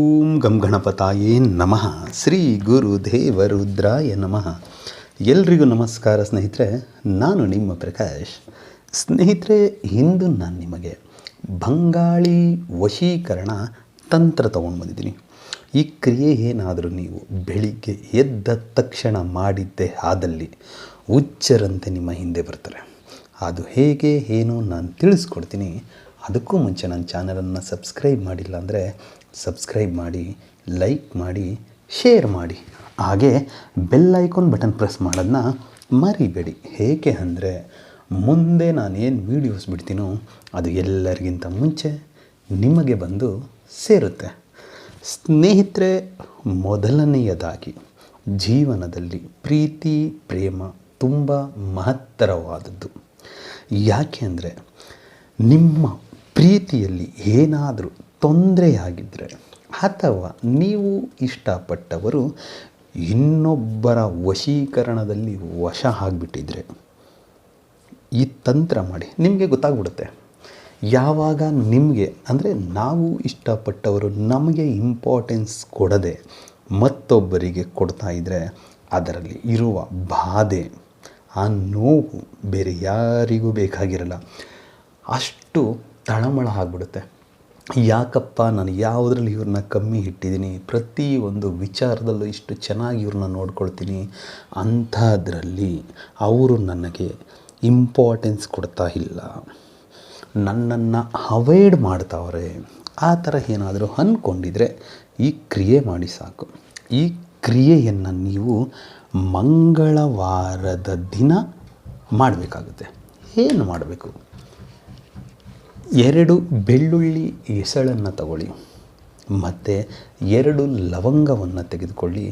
ಓಂ ಗಂ ಗಣಪತಾಯೇ ನಮಃ. ಶ್ರೀ ಗುರುದೇವರುದ್ರಾಯ ನಮಃ. ಎಲ್ರಿಗೂ ನಮಸ್ಕಾರ ಸ್ನೇಹಿತರೆ. ನಾನು ನಿಮ್ಮ ಪ್ರಕಾಶ್. ಸ್ನೇಹಿತರೆ, ಇಂದು ನಾನು ನಿಮಗೆ ಬಂಗಾಳಿ ವಶೀಕರಣ ತಂತ್ರ ತೊಗೊಂಡು ಬಂದಿದ್ದೀನಿ. ಈ ಕ್ರಿಯೆ ಏನಾದರೂ ನೀವು ಬೆಳಿಗ್ಗೆ ಎದ್ದ ತಕ್ಷಣ ಮಾಡಿದ್ದೇ ಆದಲ್ಲಿ ಹುಚ್ಚರಂತೆ ನಿಮ್ಮ ಹಿಂದೆ ಬರ್ತಾರೆ. ಅದು ಹೇಗೆ ಏನು ನಾನು ತಿಳಿಸ್ಕೊಡ್ತೀನಿ. ಅದಕ್ಕೂ ಮುಂಚೆ ನನ್ನ ಚಾನಲನ್ನು ಸಬ್ಸ್ಕ್ರೈಬ್ ಮಾಡಿಲ್ಲ ಅಂದರೆ ಸಬ್ಸ್ಕ್ರೈಬ್ ಮಾಡಿ, ಲೈಕ್ ಮಾಡಿ, ಶೇರ್ ಮಾಡಿ, ಹಾಗೆ ಬೆಲ್ ಐಕಾನ್ ಬಟನ್ ಪ್ರೆಸ್ ಮಾಡೋದನ್ನ ಮರಿಬೇಡಿ. ಏಕೆ ಅಂದರೆ ಮುಂದೆ ನಾನು ಏನು ವೀಡಿಯೋಸ್ ಬಿಡ್ತೀನೋ ಅದು ಎಲ್ಲರಿಗಿಂತ ಮುಂಚೆ ನಿಮಗೆ ಬಂದು ಸೇರುತ್ತೆ. ಸ್ನೇಹಿತರೆ, ಮೊದಲನೆಯದಾಗಿ ಜೀವನದಲ್ಲಿ ಪ್ರೀತಿ ಪ್ರೇಮ ತುಂಬ ಮಹತ್ತರವಾದದ್ದು. ಯಾಕೆ ಅಂದರೆ ನಿಮ್ಮ ಪ್ರೀತಿಯಲ್ಲಿ ಏನಾದರೂ ತೊಂದರೆಯಾಗಿದ್ದರೆ ಅಥವಾ ನೀವು ಇಷ್ಟಪಟ್ಟವರು ಇನ್ನೊಬ್ಬರ ವಶೀಕರಣದಲ್ಲಿ ವಶ ಆಗಿಬಿಟ್ಟಿದ್ರೆ ಈ ತಂತ್ರ ಮಾಡಿ. ನಿಮಗೆ ಗೊತ್ತಾಗ್ಬಿಡುತ್ತೆ. ಯಾವಾಗ ನಿಮಗೆ ಅಂದರೆ ನಾವು ಇಷ್ಟಪಟ್ಟವರು ನಮಗೆ ಇಂಪಾರ್ಟೆನ್ಸ್ ಕೊಡದೆ ಮತ್ತೊಬ್ಬರಿಗೆ ಕೊಡ್ತಾ ಇದ್ದರೆ ಅದರಲ್ಲಿ ಇರುವ ಬಾಧೆ, ಆ ನೋವು ಬೇರೆ ಯಾರಿಗೂ ಬೇಕಾಗಿರಲ್ಲ. ಅಷ್ಟು ತಳಮಳ ಆಗಿಬಿಡುತ್ತೆ. ಯಾಕಪ್ಪ ನಾನು ಯಾವುದ್ರಲ್ಲಿ ಇವ್ರನ್ನ ಕಮ್ಮಿ ಇಟ್ಟಿದ್ದೀನಿ, ಪ್ರತಿಯೊಂದು ವಿಚಾರದಲ್ಲೂ ಇಷ್ಟು ಚೆನ್ನಾಗಿ ಇವ್ರನ್ನ ನೋಡ್ಕೊಳ್ತೀನಿ, ಅಂಥದ್ರಲ್ಲಿ ಅವರು ನನಗೆ ಇಂಪಾರ್ಟೆನ್ಸ್ ಕೊಡ್ತಾ ಇಲ್ಲ, ನನ್ನನ್ನು ಅವಾಯ್ಡ್ ಮಾಡ್ತಾವ್ರೆ, ಆ ಥರ ಏನಾದರೂ ಅಂದ್ಕೊಂಡಿದ್ರೆ ಈ ಕ್ರಿಯೆ ಮಾಡಿ ಸಾಕು. ಈ ಕ್ರಿಯೆಯನ್ನು ನೀವು ಮಂಗಳವಾರದ ದಿನ ಮಾಡಬೇಕಾಗುತ್ತೆ. ಏನು ಮಾಡಬೇಕು? 2 ಬೆಳ್ಳುಳ್ಳಿ ಎಸಳನ್ನು ತಗೊಳ್ಳಿ, ಮತ್ತು 2 ಲವಂಗವನ್ನು ತೆಗೆದುಕೊಳ್ಳಿ,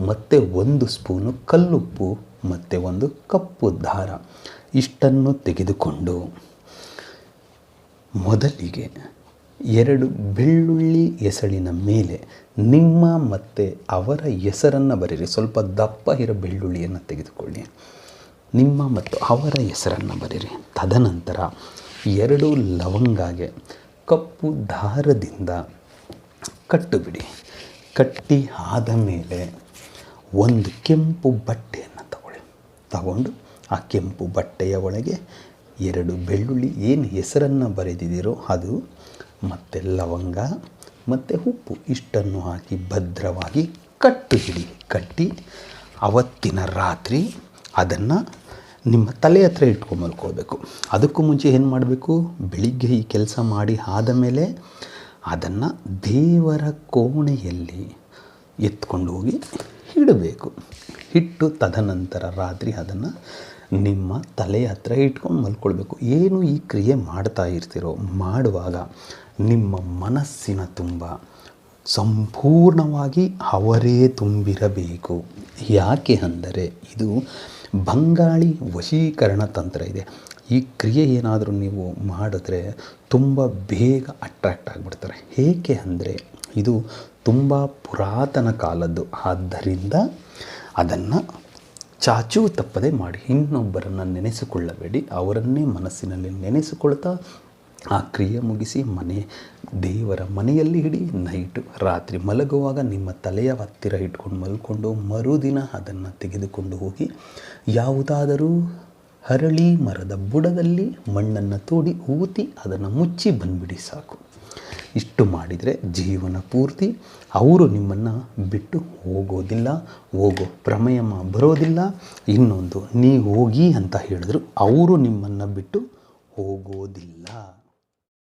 ಮತ್ತು 1 ಸ್ಪೂನು ಕಲ್ಲುಪ್ಪು, ಮತ್ತು 1 ಕಪ್ಪು ದಾರ, ಇಷ್ಟನ್ನು ತೆಗೆದುಕೊಂಡು ಮೊದಲಿಗೆ 2 ಬೆಳ್ಳುಳ್ಳಿ ಎಸಳಿನ ಮೇಲೆ ನಿಮ್ಮ ಮತ್ತು ಅವರ ಹೆಸರನ್ನು ಬರೀರಿ. ಸ್ವಲ್ಪ ದಪ್ಪ ಇರೋ ಬೆಳ್ಳುಳ್ಳಿಯನ್ನು ತೆಗೆದುಕೊಳ್ಳಿ, ನಿಮ್ಮ ಮತ್ತು ಅವರ ಹೆಸರನ್ನು ಬರೀರಿ. ತದನಂತರ 2 ಲವಂಗಾಗೆ ಕಪ್ಪು ದಾರದಿಂದ ಕಟ್ಟುಬಿಡಿ. ಕಟ್ಟಿ ಆದ ಮೇಲೆ 1 ಕೆಂಪು ಬಟ್ಟೆಯನ್ನು ತಗೊಂಡು ಆ ಕೆಂಪು ಬಟ್ಟೆಯ ಒಳಗೆ 2 ಬೆಳ್ಳುಳ್ಳಿ ಏನು ಹೆಸರನ್ನು ಬರೆದಿದ್ದೀರೋ ಅದು, ಮತ್ತು ಲವಂಗ ಮತ್ತು ಉಪ್ಪು ಇಷ್ಟನ್ನು ಹಾಕಿ ಭದ್ರವಾಗಿ ಕಟ್ಟುಬಿಡಿ. ಕಟ್ಟಿ ಅವತ್ತಿನ ರಾತ್ರಿ ಅದನ್ನು ನಿಮ್ಮ ತಲೆ ಹತ್ರ ಇಟ್ಕೊಂಡು ಮಲ್ಕೋಬೇಕು. ಅದಕ್ಕೂ ಮುಂಚೆ ಏನು ಮಾಡಬೇಕು? ಬೆಳಿಗ್ಗೆ ಈ ಕೆಲಸ ಮಾಡಿ ಆದ ಮೇಲೆ ಅದನ್ನು ದೇವರ ಕೋಣೆಯಲ್ಲಿ ಎತ್ಕೊಂಡು ಹೋಗಿ ಇಡಬೇಕು. ಇಟ್ಟು ತದನಂತರ ರಾತ್ರಿ ಅದನ್ನು ನಿಮ್ಮ ತಲೆ ಹತ್ರ ಇಟ್ಕೊಂಡು ಮಲ್ಕೊಳ್ಬೇಕು. ಏನು ಈ ಕ್ರಿಯೆ ಮಾಡ್ತಾ ಇರ್ತೀರೋ ಮಾಡುವಾಗ ನಿಮ್ಮ ಮನಸ್ಸಿನ ತುಂಬ ಸಂಪೂರ್ಣವಾಗಿ ಅವರೇ ತುಂಬಿರಬೇಕು. ಯಾಕೆ ಅಂದರೆ ಇದು ಬಂಗಾಳಿ ವಶೀಕರಣ ತಂತ್ರ ಇದೆ. ಈ ಕ್ರಿಯೆ ಏನಾದರೂ ನೀವು ಮಾಡಿದ್ರೆ ತುಂಬ ಬೇಗ ಅಟ್ರ್ಯಾಕ್ಟ್ ಆಗಿಬಿಡ್ತಾರೆ. ಏಕೆ ಅಂದರೆ ಇದು ತುಂಬ ಪುರಾತನ ಕಾಲದ್ದು. ಆದ್ದರಿಂದ ಅದನ್ನು ಚಾಚೂ ತಪ್ಪದೆ ಮಾಡಿ. ಇನ್ನೊಬ್ಬರನ್ನು ನೆನೆಸಿಕೊಳ್ಳಬೇಡಿ, ಅವರನ್ನೇ ಮನಸ್ಸಿನಲ್ಲಿ ನೆನೆಸಿಕೊಳ್ತಾ ಆ ಕ್ರಿಯೆ ಮುಗಿಸಿ ದೇವರ ಮನೆಯಲ್ಲಿ ಇಡಿ. ನೈಟು ರಾತ್ರಿ ಮಲಗುವಾಗ ನಿಮ್ಮ ತಲೆಯ ಹತ್ತಿರ ಇಟ್ಕೊಂಡು ಮಲ್ಕೊಂಡು ಮರುದಿನ ಅದನ್ನು ತೆಗೆದುಕೊಂಡು ಹೋಗಿ ಯಾವುದಾದರೂ ಹರಳಿ ಮರದ ಬುಡದಲ್ಲಿ ಮಣ್ಣನ್ನು ತೋಡಿ ಊತಿ ಅದನ್ನು ಮುಚ್ಚಿ ಬಂದುಬಿಡಿ ಸಾಕು. ಇಷ್ಟು ಮಾಡಿದರೆ ಜೀವನ ಪೂರ್ತಿ ಅವರು ನಿಮ್ಮನ್ನು ಬಿಟ್ಟು ಹೋಗೋದಿಲ್ಲ, ಹೋಗೋ ಪ್ರಮೇಯ ಬರೋದಿಲ್ಲ. ಇನ್ನೊಂದು, ನೀವು ಹೋಗಿ ಅಂತ ಹೇಳಿದ್ರು ಅವರು ನಿಮ್ಮನ್ನು ಬಿಟ್ಟು ಹೋಗೋದಿಲ್ಲ.